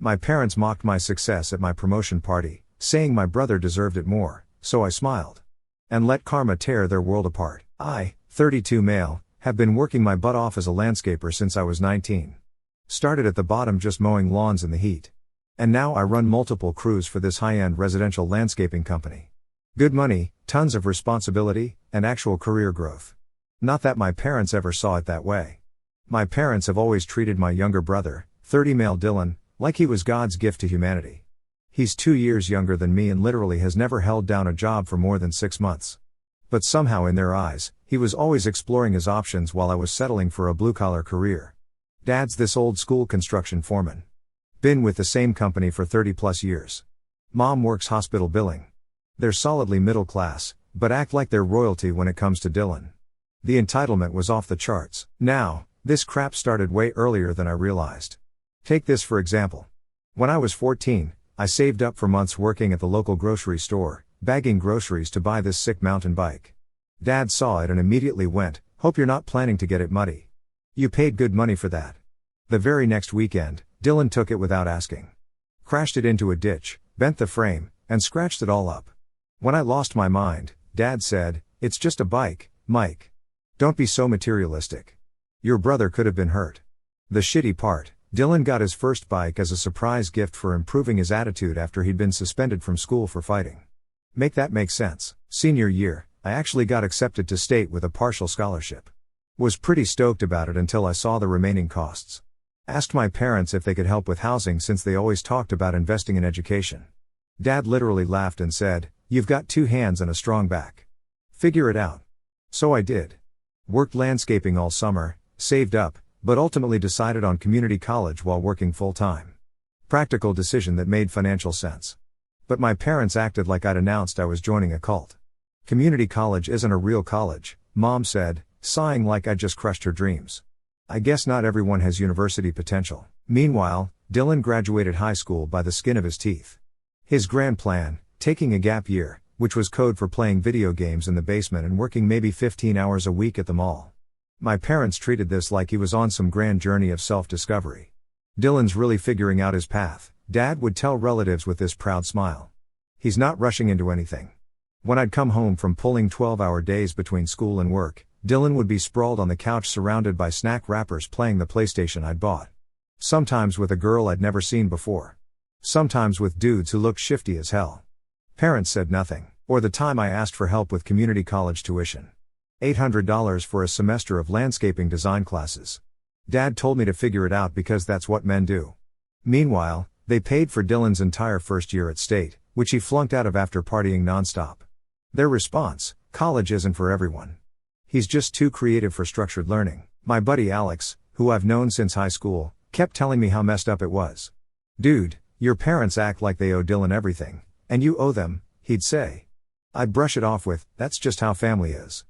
My parents mocked my success at my promotion party, saying my brother deserved it more, so I smiled. And let karma tear their world apart. I, 32 male, have been working my butt off as a landscaper since I was 19. Started at the bottom just mowing lawns in the heat. And now I run multiple crews for this high-end residential landscaping company. Good money, tons of responsibility, and actual career growth. Not that my parents ever saw it that way. My parents have always treated my younger brother, 30 male Dylan, like he was God's gift to humanity. He's 2 years younger than me and literally has never held down a job for more than 6 months. But somehow in their eyes, he was always exploring his options while I was settling for a blue-collar career. Dad's this old-school construction foreman. Been with the same company for 30-plus years. Mom works hospital billing. They're solidly middle class, but act like they're royalty when it comes to Dylan. The entitlement was off the charts. Now, this crap started way earlier than I realized. Take this for example. When I was 14, I saved up for months working at the local grocery store, bagging groceries to buy this sick mountain bike. Dad saw it and immediately went, "Hope you're not planning to get it muddy. You paid good money for that." The very next weekend, Dylan took it without asking. Crashed it into a ditch, bent the frame, and scratched it all up. When I lost my mind, Dad said, "It's just a bike, Mike. Don't be so materialistic. Your brother could have been hurt." The shitty part, Dylan got his first bike as a surprise gift for improving his attitude after he'd been suspended from school for fighting. Make that make sense. Senior year, I actually got accepted to state with a partial scholarship. Was pretty stoked about it until I saw the remaining costs. Asked my parents if they could help with housing since they always talked about investing in education. Dad literally laughed and said, "You've got 2 hands and a strong back. Figure it out." So I did. Worked landscaping all summer, saved up, but ultimately decided on community college while working full-time. Practical decision that made financial sense. But my parents acted like I'd announced I was joining a cult. "Community college isn't a real college," Mom said, sighing like I'd just crushed her dreams. "I guess not everyone has university potential." Meanwhile, Dylan graduated high school by the skin of his teeth. His grand plan, taking a gap year, which was code for playing video games in the basement and working maybe 15 hours a week at the mall. My parents treated this like he was on some grand journey of self-discovery. "Dylan's really figuring out his path," Dad would tell relatives with this proud smile. "He's not rushing into anything." When I'd come home from pulling 12-hour days between school and work, Dylan would be sprawled on the couch surrounded by snack wrappers playing the PlayStation I'd bought. Sometimes with a girl I'd never seen before. Sometimes with dudes who looked shifty as hell. Parents said nothing. Or the time I asked for help with community college tuition. $800 for a semester of landscaping design classes. Dad told me to figure it out because that's what men do. Meanwhile, they paid for Dylan's entire first year at State, which he flunked out of after partying nonstop. Their response: "College isn't for everyone. He's just too creative for structured learning." My buddy Alex, who I've known since high school, kept telling me how messed up it was. "Dude, your parents act like they owe Dylan everything, and you owe them," he'd say. I'd brush it off with, "That's just how family is."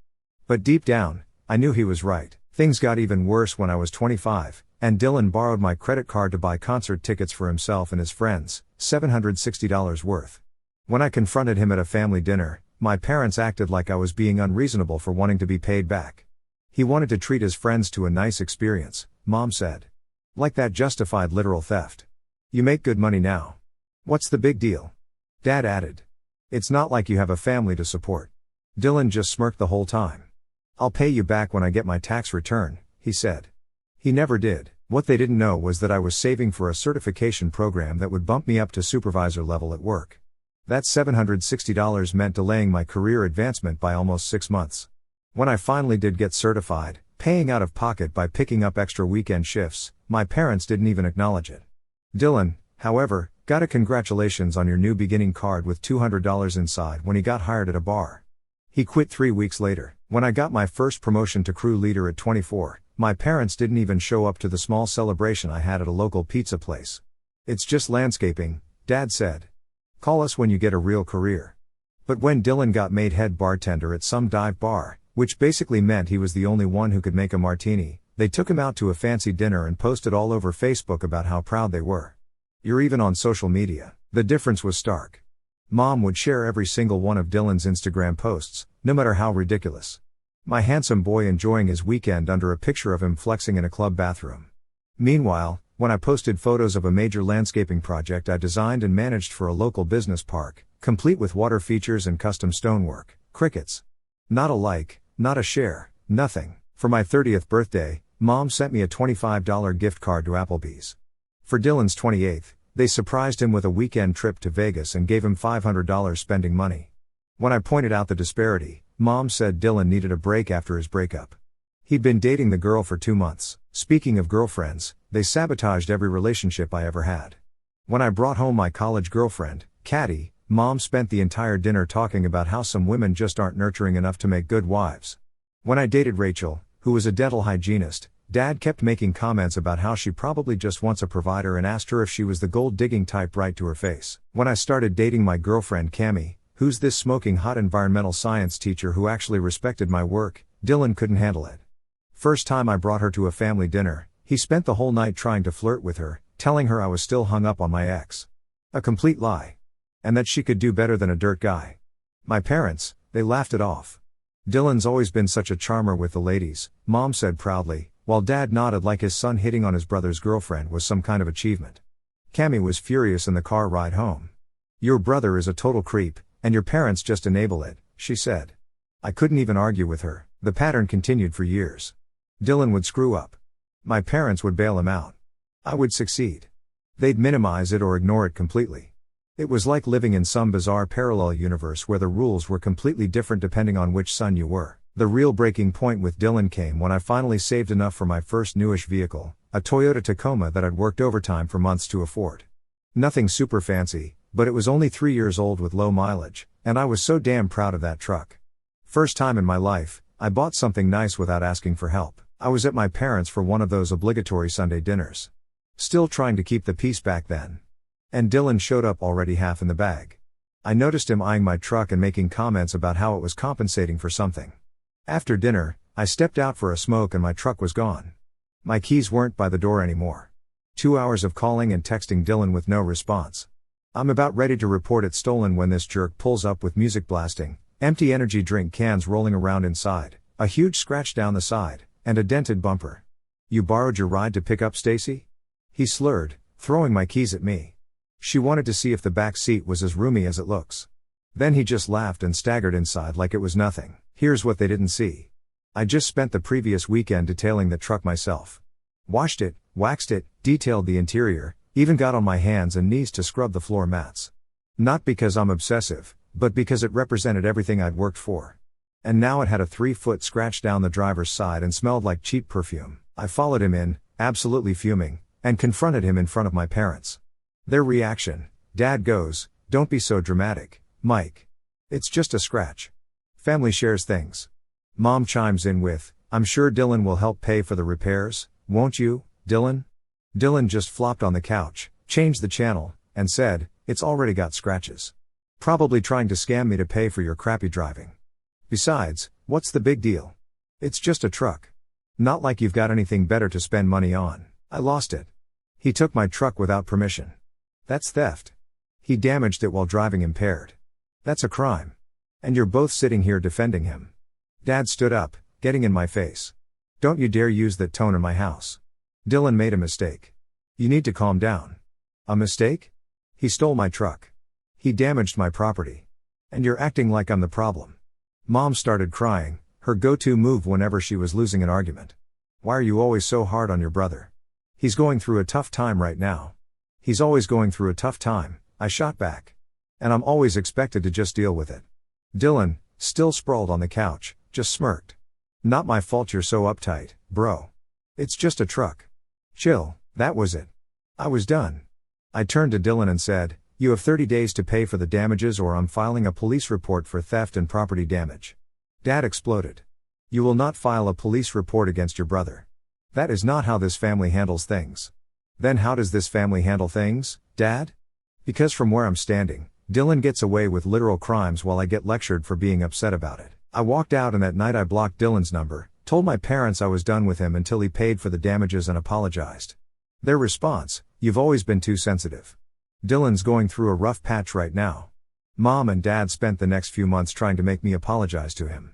But deep down, I knew he was right. Things got even worse when I was 25, and Dylan borrowed my credit card to buy concert tickets for himself and his friends, $760 worth. When I confronted him at a family dinner, my parents acted like I was being unreasonable for wanting to be paid back. "He wanted to treat his friends to a nice experience," Mom said. "Like that justified literal theft. You make good money now. What's the big deal?" Dad added. "It's not like you have a family to support." Dylan just smirked the whole time. "I'll pay you back when I get my tax return," he said. He never did. What they didn't know was that I was saving for a certification program that would bump me up to supervisor level at work. That $760 meant delaying my career advancement by almost 6 months. When I finally did get certified, paying out of pocket by picking up extra weekend shifts, my parents didn't even acknowledge it. Dylan, however, got a "congratulations on your new beginning" card with $200 inside when he got hired at a bar. He quit 3 weeks later. When I got my first promotion to crew leader at 24, my parents didn't even show up to the small celebration I had at a local pizza place. "It's just landscaping," Dad said. "Call us when you get a real career." But when Dylan got made head bartender at some dive bar, which basically meant he was the only one who could make a martini, they took him out to a fancy dinner and posted all over Facebook about how proud they were. You're even on social media. The difference was stark. Mom would share every single one of Dylan's Instagram posts, no matter how ridiculous. My handsome boy enjoying his weekend under a picture of him flexing in a club bathroom. Meanwhile, When I posted photos of a major landscaping project I designed and managed for a local business park, complete with water features and custom stonework, crickets. Not a like, not a share, nothing. For my 30th birthday, Mom sent me a $25 gift card to Applebee's. For Dylan's 28th, they surprised him with a weekend trip to Vegas and gave him $500 spending money. When I pointed out the disparity, Mom said Dylan needed a break after his breakup. He'd been dating the girl for 2 months. Speaking of girlfriends, they sabotaged every relationship I ever had. When I brought home my college girlfriend, Caddy, Mom spent the entire dinner talking about how some women just aren't nurturing enough to make good wives. When I dated Rachel, who was a dental hygienist, Dad kept making comments about how she probably just wants a provider and asked her if she was the gold-digging type right to her face. When I started dating my girlfriend Cammie, who's this smoking hot environmental science teacher who actually respected my work, Dylan couldn't handle it. First time I brought her to a family dinner, he spent the whole night trying to flirt with her, telling her I was still hung up on my ex. A complete lie. And that she could do better than a dirt guy. My parents, they laughed it off. Dylan's always been such a charmer with the ladies, Mom said proudly, while Dad nodded like his son hitting on his brother's girlfriend was some kind of achievement. Cammie was furious in the car ride home. "Your brother is a total creep, and your parents just enable it," she said. I couldn't even argue with her. The pattern continued for years. Dylan would screw up. My parents would bail him out. I would succeed. They'd minimize it or ignore it completely. It was like living in some bizarre parallel universe where the rules were completely different depending on which son you were. The real breaking point with Dylan came when I finally saved enough for my first newish vehicle, a Toyota Tacoma that I'd worked overtime for months to afford. Nothing super fancy, but it was only 3 years old with low mileage, and I was so damn proud of that truck. First time in my life, I bought something nice without asking for help. I was at my parents' for one of those obligatory Sunday dinners. Still trying to keep the peace back then. And Dylan showed up already half in the bag. I noticed him eyeing my truck and making comments about how it was compensating for something. After dinner, I stepped out for a smoke and my truck was gone. My keys weren't by the door anymore. 2 hours of calling and texting Dylan with no response. I'm about ready to report it stolen when this jerk pulls up with music blasting, empty energy drink cans rolling around inside, a huge scratch down the side, and a dented bumper. "You borrowed your ride to pick up Stacy?" He slurred, throwing my keys at me. She wanted to see if the back seat was as roomy as it looks. Then he just laughed and staggered inside like it was nothing. Here's what they didn't see. I just spent the previous weekend detailing the truck myself. Washed it, waxed it, detailed the interior, even got on my hands and knees to scrub the floor mats. Not because I'm obsessive, but because it represented everything I'd worked for. And now it had a 3-foot scratch down the driver's side and smelled like cheap perfume. I followed him in, absolutely fuming, and confronted him in front of my parents. Their reaction: Dad goes, "Don't be so dramatic, Mike. It's just a scratch. Family shares things." Mom chimes in with, "I'm sure Dylan will help pay for the repairs, won't you, Dylan?" Dylan just flopped on the couch, changed the channel, and said, "It's already got scratches. Probably trying to scam me to pay for your crappy driving. Besides, what's the big deal? It's just a truck. Not like you've got anything better to spend money on." I lost it. He took my truck without permission. That's theft. He damaged it while driving impaired. That's a crime. And you're both sitting here defending him. Dad stood up, getting in my face. "Don't you dare use that tone in my house. Dylan made a mistake. You need to calm down." "A mistake? He stole my truck. He damaged my property. And you're acting like I'm the problem." Mom started crying, her go-to move whenever she was losing an argument. "Why are you always so hard on your brother? He's going through a tough time right now." "He's always going through a tough time," I shot back. "And I'm always expected to just deal with it." Dylan, still sprawled on the couch, just smirked. "Not my fault you're so uptight, bro. It's just a truck. Chill." That was it. I was done. I turned to Dylan and said, "You have 30 days to pay for the damages or I'm filing a police report for theft and property damage." Dad exploded. "You will not file a police report against your brother. That is not how this family handles things." "Then how does this family handle things, Dad?" "Because from where I'm standing, Dylan gets away with literal crimes while I get lectured for being upset about it." I walked out and that night I blocked Dylan's number, told my parents I was done with him until he paid for the damages and apologized. Their response: "You've always been too sensitive. Dylan's going through a rough patch right now." Mom and Dad spent the next few months trying to make me apologize to him.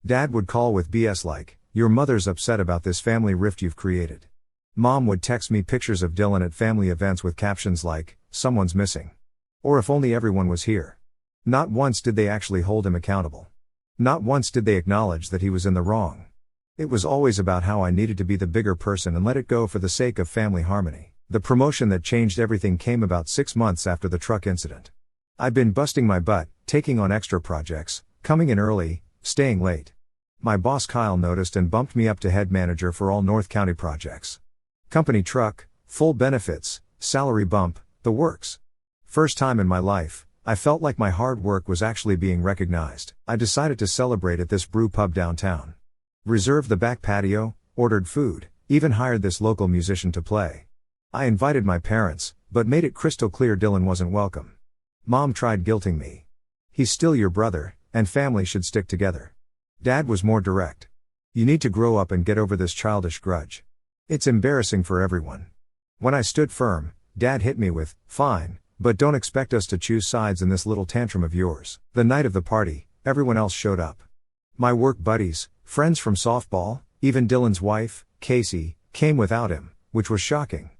Dad would call with BS like, "Your mother's upset about this family rift you've created. Mom would text me pictures of Dylan at family events with captions like, "Someone's missing." Or "If only everyone was here." Not once did they actually hold him accountable. Not once did they acknowledge that he was in the wrong. It was always about how I needed to be the bigger person and let it go for the sake of family harmony. The promotion that changed everything came about 6 months after the truck incident. I'd been busting my butt, taking on extra projects, coming in early, staying late. My boss Kyle noticed and bumped me up to head manager for all North County projects. Company truck, full benefits, salary bump, the works. First time in my life, I felt like my hard work was actually being recognized. I decided to celebrate at this brew pub downtown. Reserved the back patio, ordered food, even hired this local musician to play. I invited my parents, but made it crystal clear Dylan wasn't welcome. Mom tried guilting me. "He's still your brother, and family should stick together." Dad was more direct. "You need to grow up and get over this childish grudge. It's embarrassing for everyone." When I stood firm, Dad hit me with, "Fine, but don't expect us to choose sides in this little tantrum of yours." The night of the party, everyone else showed up. My work buddies, friends from softball, even Dylan's wife, Casey, came without him, which was shocking.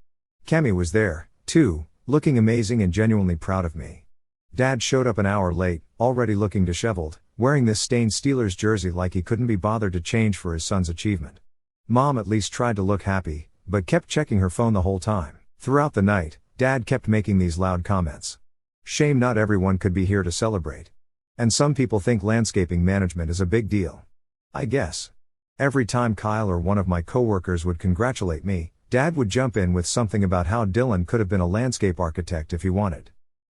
Cammy was there, too, looking amazing and genuinely proud of me. Dad showed up an hour late, already looking disheveled, wearing this stained Steelers jersey like he couldn't be bothered to change for his son's achievement. Mom at least tried to look happy, but kept checking her phone the whole time. Throughout the night, Dad kept making these loud comments. "Shame not everyone could be here to celebrate. And some people think landscaping management is a big deal. I guess." Every time Kyle or one of my coworkers would congratulate me, Dad would jump in with something about how Dylan could have been a landscape architect if he wanted.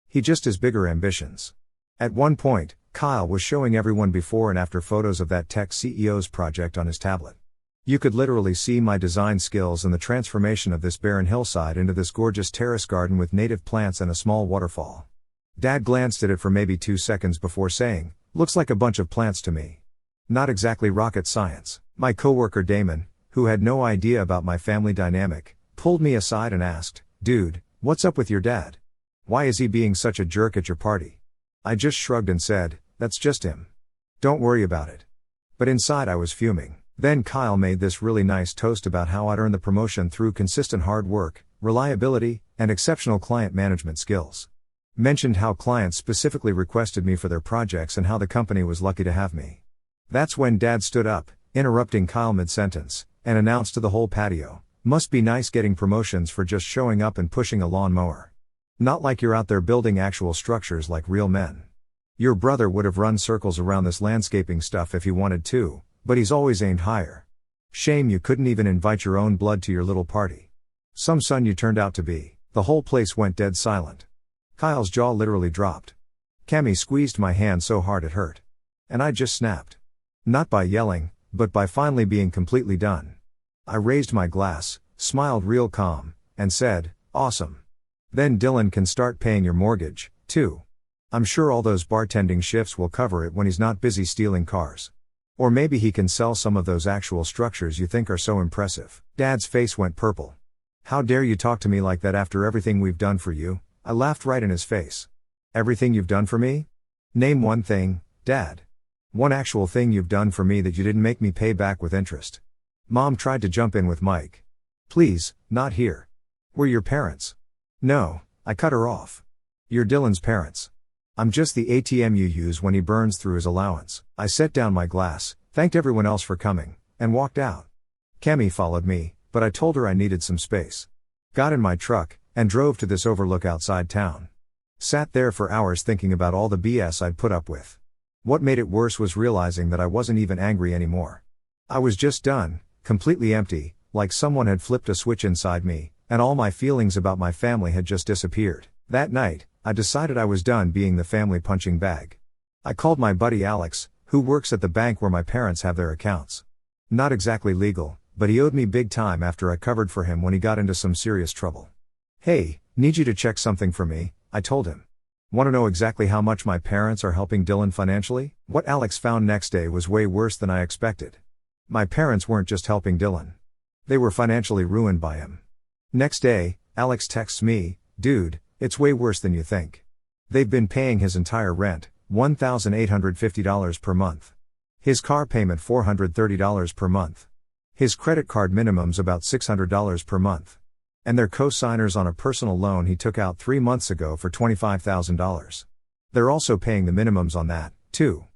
He just has bigger ambitions. At one point, Kyle was showing everyone before and after photos of that tech CEO's project on his tablet. You could literally see my design skills and the transformation of this barren hillside into this gorgeous terrace garden with native plants and a small waterfall. Dad glanced at it for maybe 2 seconds before saying, "Looks like a bunch of plants to me." Not exactly rocket science. My coworker Damon, who had no idea about my family dynamic, pulled me aside and asked, "Dude, what's up with your dad? Why is he being such a jerk at your party?" I just shrugged and said, "That's just him. Don't worry about it." But inside I was fuming. Then Kyle made this really nice toast about how I'd earned the promotion through consistent hard work, reliability, and exceptional client management skills. Mentioned how clients specifically requested me for their projects and how the company was lucky to have me. That's when Dad stood up, interrupting Kyle mid-sentence, and announced to the whole patio, "Must be nice getting promotions for just showing up and pushing a lawnmower. Not like you're out there building actual structures like real men. Your brother would have run circles around this landscaping stuff if he wanted to, but he's always aimed higher. Shame you couldn't even invite your own blood to your little party. Some son you turned out to be." The whole place went dead silent. Kyle's jaw literally dropped. Cammy squeezed my hand so hard it hurt. And I just snapped. Not by yelling, but by finally being completely done. I raised my glass, smiled real calm, and said, "Awesome. Then Dylan can start paying your mortgage, too. I'm sure all those bartending shifts will cover it when he's not busy stealing cars. Or maybe he can sell some of those actual structures you think are so impressive." Dad's face went purple. "How dare you talk to me like that after everything we've done for you?" I laughed right in his face. "Everything you've done for me? Name one thing, Dad. One actual thing you've done for me that you didn't make me pay back with interest." Mom tried to jump in with Mike. "Please, not here. We're your parents." "No," I cut her off. "You're Dylan's parents. I'm just the ATM you use when he burns through his allowance." I set down my glass, thanked everyone else for coming, and walked out. Cammy followed me, but I told her I needed some space. Got in my truck, and drove to this overlook outside town. Sat there for hours thinking about all the BS I'd put up with. What made it worse was realizing that I wasn't even angry anymore. I was just done, completely empty, like someone had flipped a switch inside me, and all my feelings about my family had just disappeared. That night, I decided I was done being the family punching bag. I called my buddy Alex, who works at the bank where my parents have their accounts. Not exactly legal, but he owed me big time after I covered for him when he got into some serious trouble. "Hey, need you to check something for me," I told him. "Want to know exactly how much my parents are helping Dylan financially?" What Alex found next day was way worse than I expected. My parents weren't just helping Dylan. They were financially ruined by him. Next day, Alex texts me, "Dude, it's way worse than you think. They've been paying his entire rent, $1,850 per month. His car payment $430 per month. His credit card minimum's about $600 per month. And they're co-signers on a personal loan he took out 3 months ago for $25,000. They're also paying the minimums on that, too.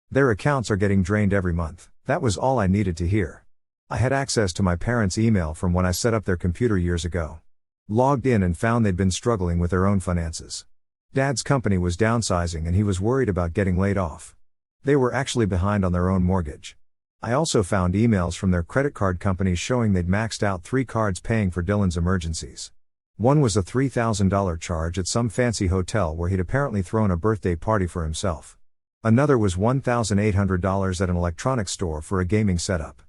Their accounts are getting drained every month. That was all I needed to hear. I had access to my parents' email from when I set up their computer years ago. Logged in and found they'd been struggling with their own finances. Dad's company was downsizing and he was worried about getting laid off. They were actually behind on their own mortgage. I also found emails from their credit card companies showing they'd maxed out 3 cards paying for Dylan's emergencies. One was a $3,000 charge at some fancy hotel where he'd apparently thrown a birthday party for himself. Another was $1,800 at an electronics store for a gaming setup.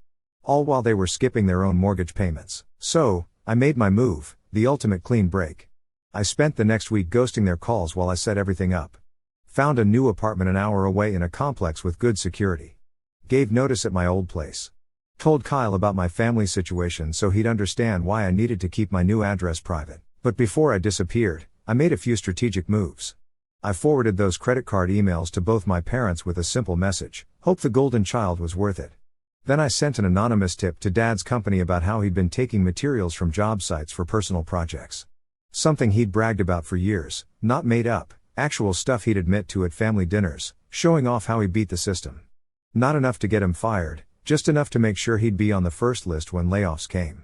All while they were skipping their own mortgage payments. So, I made my move, the ultimate clean break. I spent the next week ghosting their calls while I set everything up. Found a new apartment an hour away in a complex with good security. Gave notice at my old place. Told Kyle about my family situation so he'd understand why I needed to keep my new address private. But before I disappeared, I made a few strategic moves. I forwarded those credit card emails to both my parents with a simple message: hope the golden child was worth it. Then I sent an anonymous tip to Dad's company about how he'd been taking materials from job sites for personal projects. Something he'd bragged about for years, not made up, actual stuff he'd admit to at family dinners, showing off how he beat the system. Not enough to get him fired, just enough to make sure he'd be on the first list when layoffs came.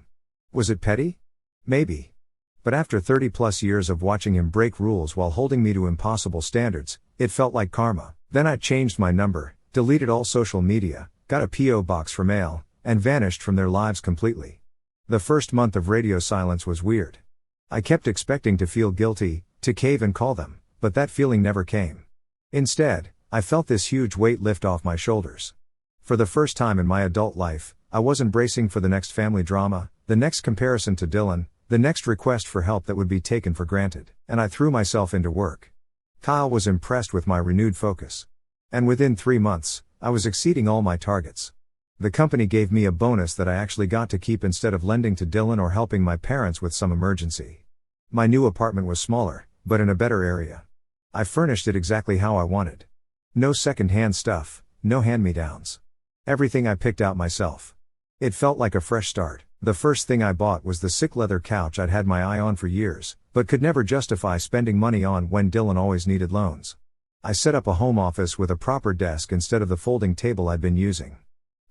Was it petty? Maybe. But after 30+ years of watching him break rules while holding me to impossible standards, it felt like karma. Then I changed my number, deleted all social media, got a P.O. box for mail, and vanished from their lives completely. The first month of radio silence was weird. I kept expecting to feel guilty, to cave and call them, but that feeling never came. Instead, I felt this huge weight lift off my shoulders. For the first time in my adult life, I wasn't bracing for the next family drama, the next comparison to Dylan, the next request for help that would be taken for granted, and I threw myself into work. Kyle was impressed with my renewed focus. And within 3 months, I was exceeding all my targets. The company gave me a bonus that I actually got to keep instead of lending to Dylan or helping my parents with some emergency. My new apartment was smaller, but in a better area. I furnished it exactly how I wanted. No second-hand stuff, no hand-me-downs. Everything I picked out myself. It felt like a fresh start. The first thing I bought was the sick leather couch I'd had my eye on for years, but could never justify spending money on when Dylan always needed loans. I set up a home office with a proper desk instead of the folding table I'd been using.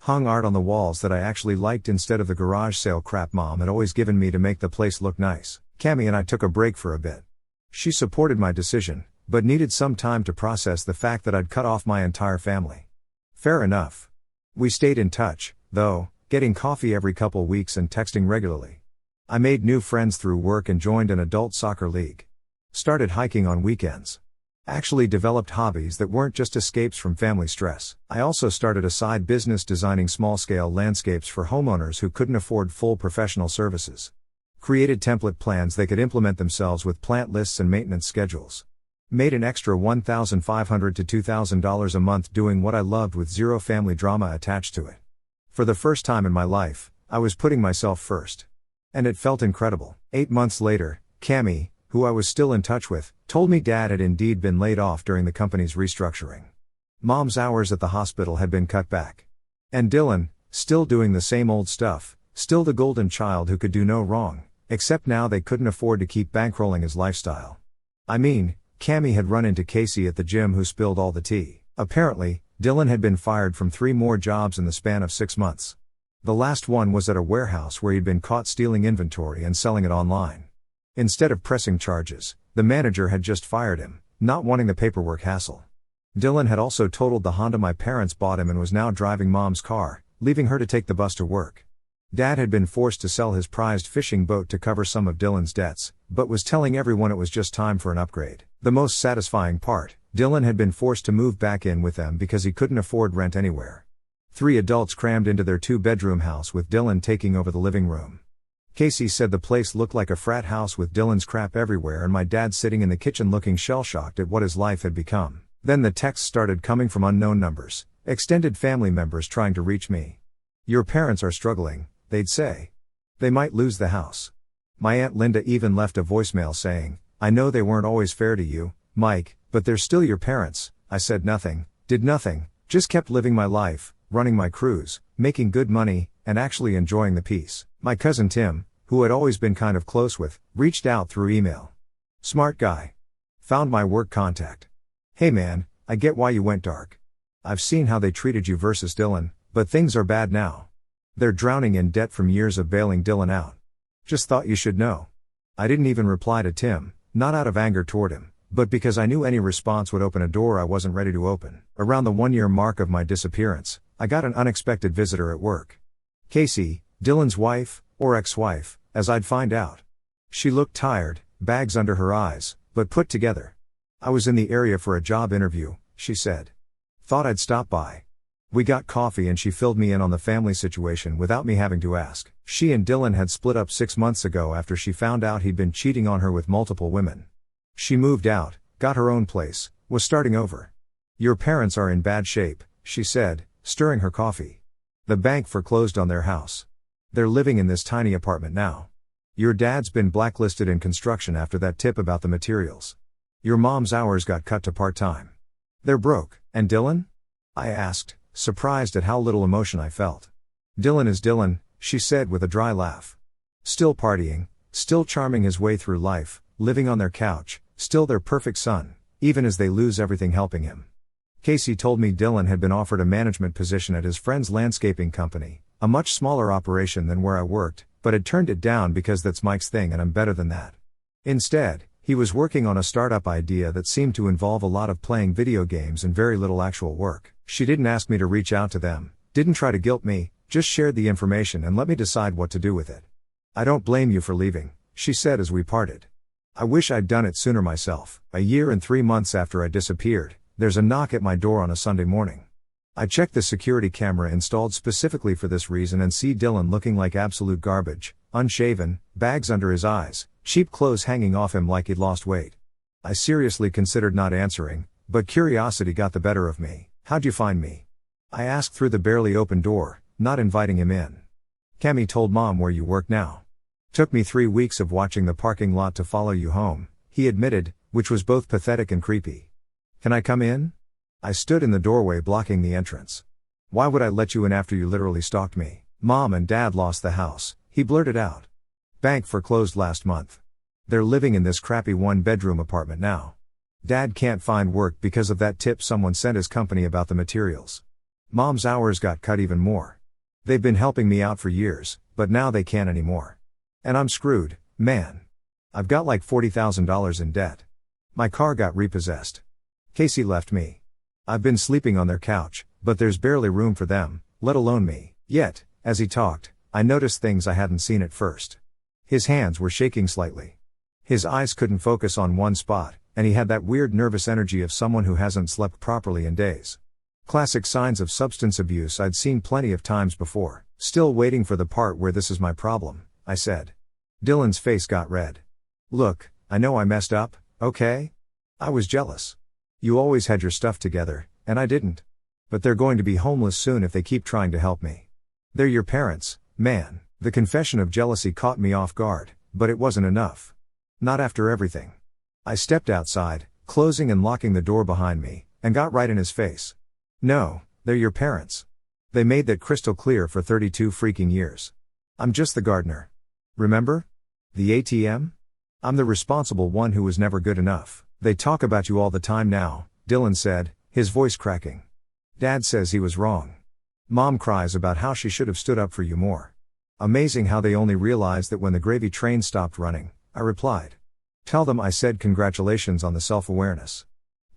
Hung art on the walls that I actually liked instead of the garage sale crap Mom had always given me to make the place look nice. Cammy and I took a break for a bit. She supported my decision, but needed some time to process the fact that I'd cut off my entire family. Fair enough. We stayed in touch, though, getting coffee every couple weeks and texting regularly. I made new friends through work and joined an adult soccer league. Started hiking on weekends. Actually developed hobbies that weren't just escapes from family stress. I also started a side business designing small-scale landscapes for homeowners who couldn't afford full professional services. Created template plans they could implement themselves with plant lists and maintenance schedules. Made an extra $1,500 to $2,000 a month doing what I loved with zero family drama attached to it. For the first time in my life, I was putting myself first. And it felt incredible. 8 months later, Cammy, who I was still in touch with, told me Dad had indeed been laid off during the company's restructuring. Mom's hours at the hospital had been cut back. And Dylan, still doing the same old stuff, still the golden child who could do no wrong, except now they couldn't afford to keep bankrolling his lifestyle. I mean, Cammy had run into Casey at the gym who spilled all the tea. Apparently, Dylan had been fired from 3 more jobs in the span of 6 months. The last one was at a warehouse where he'd been caught stealing inventory and selling it online. Instead of pressing charges, the manager had just fired him, not wanting the paperwork hassle. Dylan had also totaled the Honda my parents bought him and was now driving Mom's car, leaving her to take the bus to work. Dad had been forced to sell his prized fishing boat to cover some of Dylan's debts, but was telling everyone it was just time for an upgrade. The most satisfying part, Dylan had been forced to move back in with them because he couldn't afford rent anywhere. 3 adults crammed into their 2-bedroom house with Dylan taking over the living room. Casey said the place looked like a frat house with Dylan's crap everywhere and my dad sitting in the kitchen looking shell-shocked at what his life had become. Then the texts started coming from unknown numbers, extended family members trying to reach me. "Your parents are struggling," they'd say. "They might lose the house." My Aunt Linda even left a voicemail saying, "I know they weren't always fair to you, Mike, but they're still your parents." I said nothing, did nothing, just kept living my life, running my crews, making good money, and actually enjoying the peace. My cousin Tim, who had always been kind of close with, reached out through email. Smart guy. Found my work contact. Hey man, I get why you went dark. I've seen how they treated you versus Dylan, but things are bad now. They're drowning in debt from years of bailing Dylan out. Just thought you should know. I didn't even reply to Tim, not out of anger toward him, but because I knew any response would open a door I wasn't ready to open. Around the 1-year mark of my disappearance, I got an unexpected visitor at work. Casey, Dylan's wife, or ex-wife, as I'd find out. She looked tired, bags under her eyes, but put together. I was in the area for a job interview, she said. Thought I'd stop by. We got coffee and she filled me in on the family situation without me having to ask. She and Dylan had split up 6 months ago after she found out he'd been cheating on her with multiple women. She moved out, got her own place, was starting over. Your parents are in bad shape, she said, stirring her coffee. The bank foreclosed on their house. They're living in this tiny apartment now. Your dad's been blacklisted in construction after that tip about the materials. Your mom's hours got cut to part-time. They're broke. And Dylan? I asked, surprised at how little emotion I felt. Dylan is Dylan, she said with a dry laugh. Still partying, still charming his way through life, living on their couch, still their perfect son, even as they lose everything helping him. Casey told me Dylan had been offered a management position at his friend's landscaping company, a much smaller operation than where I worked, but had turned it down because that's Mike's thing and I'm better than that. Instead, he was working on a startup idea that seemed to involve a lot of playing video games and very little actual work. She didn't ask me to reach out to them, didn't try to guilt me, just shared the information and let me decide what to do with it. I don't blame you for leaving, she said as we parted. I wish I'd done it sooner myself. A year and 3 months after I disappeared, there's a knock at my door on a Sunday morning. I check the security camera installed specifically for this reason and see Dylan looking like absolute garbage, unshaven, bags under his eyes, cheap clothes hanging off him like he'd lost weight. I seriously considered not answering, but curiosity got the better of me. How'd you find me? I asked through the barely open door, not inviting him in. Cammy told Mom where you work now. Took me 3 weeks of watching the parking lot to follow you home, he admitted, which was both pathetic and creepy. Can I come in? I stood in the doorway blocking the entrance. Why would I let you in after you literally stalked me? Mom and Dad lost the house, he blurted out. Bank foreclosed last month. They're living in this crappy 1-bedroom apartment now. Dad can't find work because of that tip someone sent his company about the materials. Mom's hours got cut even more. They've been helping me out for years, but now they can't anymore. And I'm screwed, man. I've got like $40,000 in debt. My car got repossessed. Casey left me. I've been sleeping on their couch, but there's barely room for them, let alone me. Yet, as he talked, I noticed things I hadn't seen at first. His hands were shaking slightly. His eyes couldn't focus on one spot, and he had that weird nervous energy of someone who hasn't slept properly in days. Classic signs of substance abuse I'd seen plenty of times before. Still waiting for the part where this is my problem, I said. Dylan's face got red. Look, I know I messed up, okay? I was jealous. You always had your stuff together, and I didn't. But they're going to be homeless soon if they keep trying to help me. They're your parents, man. The confession of jealousy caught me off guard, but it wasn't enough. Not after everything. I stepped outside, closing and locking the door behind me, and got right in his face. No, they're your parents. They made that crystal clear for 32 freaking years. I'm just the gardener. Remember? The ATM? I'm the responsible one who was never good enough. They talk about you all the time now, Dylan said, his voice cracking. Dad says he was wrong. Mom cries about how she should have stood up for you more. Amazing how they only realized that when the gravy train stopped running, I replied. Tell them I said congratulations on the self-awareness.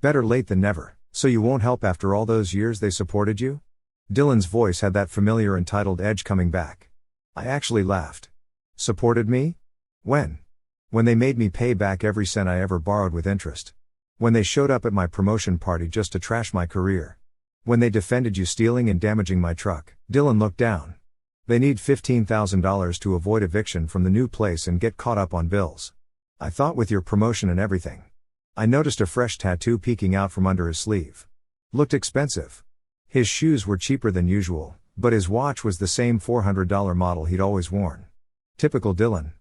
Better late than never. So you won't help after all those years they supported you? Dylan's voice had that familiar entitled edge coming back. I actually laughed. Supported me? When? When they made me pay back every cent I ever borrowed with interest. When they showed up at my promotion party just to trash my career. When they defended you stealing and damaging my truck. Dylan looked down. They need $15,000 to avoid eviction from the new place and get caught up on bills. I thought with your promotion and everything. I noticed a fresh tattoo peeking out from under his sleeve. Looked expensive. His shoes were cheaper than usual, but his watch was the same $400 model he'd always worn. Typical Dylan.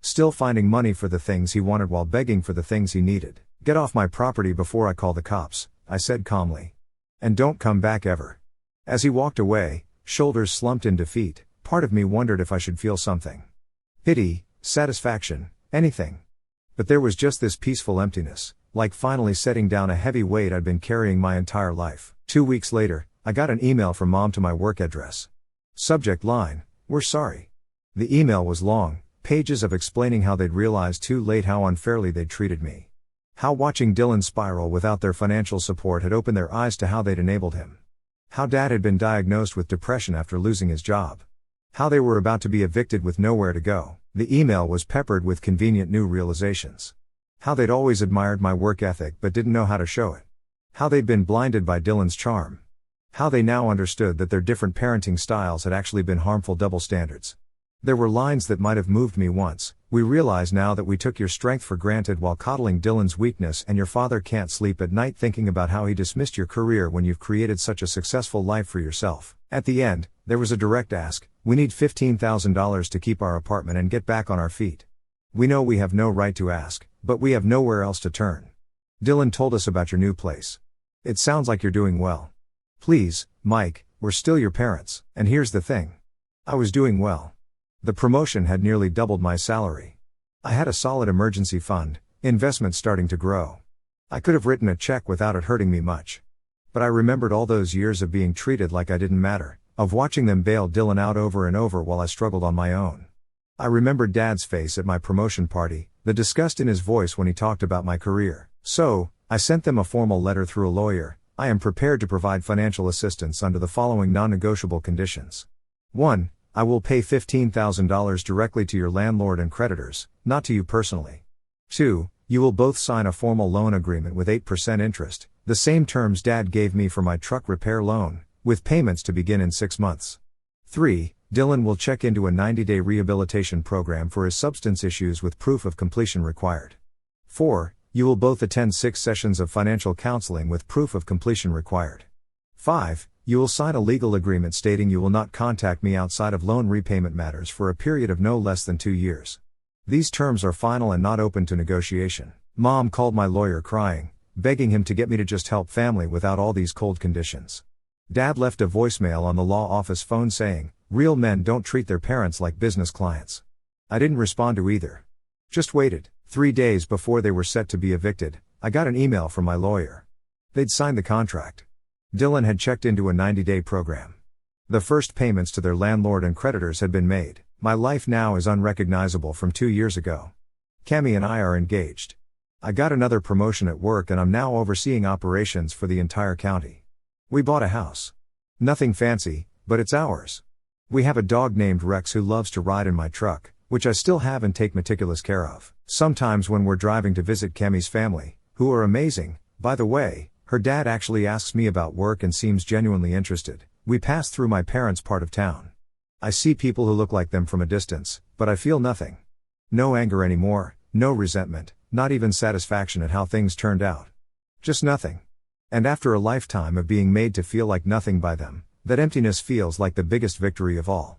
Still finding money for the things he wanted while begging for the things he needed. Get off my property before I call the cops, I said calmly. And don't come back ever. As he walked away, shoulders slumped in defeat, Part of me wondered if I should feel something. Pity, satisfaction, anything. But there was just this peaceful emptiness, like finally setting down a heavy weight I'd been carrying my entire life. 2 weeks later, I got an email from Mom to my work address. Subject line, "We're sorry." The email was long, pages of explaining how they'd realized too late how unfairly they'd treated me. How watching Dylan spiral without their financial support had opened their eyes to how they'd enabled him. How Dad had been diagnosed with depression after losing his job. How they were about to be evicted with nowhere to go. The email was peppered with convenient new realizations. How they'd always admired my work ethic but didn't know how to show it. How they'd been blinded by Dylan's charm. How they now understood that their different parenting styles had actually been harmful double standards. There were lines that might have moved me once. "We realize now that we took your strength for granted while coddling Dylan's weakness, and your father can't sleep at night thinking about how he dismissed your career when you've created such a successful life for yourself." At the end, there was a direct ask: "We need $15,000 to keep our apartment and get back on our feet. We know we have no right to ask, but we have nowhere else to turn. Dylan told us about your new place. It sounds like you're doing well. Please, Mike, we're still your parents." And here's the thing. I was doing well. The promotion had nearly doubled my salary. I had a solid emergency fund, investments starting to grow. I could have written a check without it hurting me much. But I remembered all those years of being treated like I didn't matter, of watching them bail Dylan out over and over while I struggled on my own. I remembered Dad's face at my promotion party, the disgust in his voice when he talked about my career. So, I sent them a formal letter through a lawyer. "I am prepared to provide financial assistance under the following non-negotiable conditions. 1. I will pay $15,000 directly to your landlord and creditors, not to you personally. 2. You will both sign a formal loan agreement with 8% interest, the same terms Dad gave me for my truck repair loan, with payments to begin in 6 months. 3. Dylan will check into a 90-day rehabilitation program for his substance issues with proof of completion required. 4. You will both attend 6 sessions of financial counseling with proof of completion required. 5. You will sign a legal agreement stating you will not contact me outside of loan repayment matters for a period of no less than 2 years. These terms are final and not open to negotiation." Mom called my lawyer crying, begging him to get me to just help family without all these cold conditions. Dad left a voicemail on the law office phone saying, "Real men don't treat their parents like business clients." I didn't respond to either. Just waited. 3 days before they were set to be evicted, I got an email from my lawyer. They'd signed the contract. Dylan had checked into a 90-day program. The first payments to their landlord and creditors had been made. My life now is unrecognizable from 2 years ago. Cammy and I are engaged. I got another promotion at work and I'm now overseeing operations for the entire county. We bought a house. Nothing fancy, but it's ours. We have a dog named Rex who loves to ride in my truck, which I still have and take meticulous care of. Sometimes when we're driving to visit Cammy's family, who are amazing, by the way, her dad actually asks me about work and seems genuinely interested. We pass through my parents' part of town. I see people who look like them from a distance, but I feel nothing. No anger anymore, no resentment, not even satisfaction at how things turned out. Just nothing. And after a lifetime of being made to feel like nothing by them, that emptiness feels like the biggest victory of all.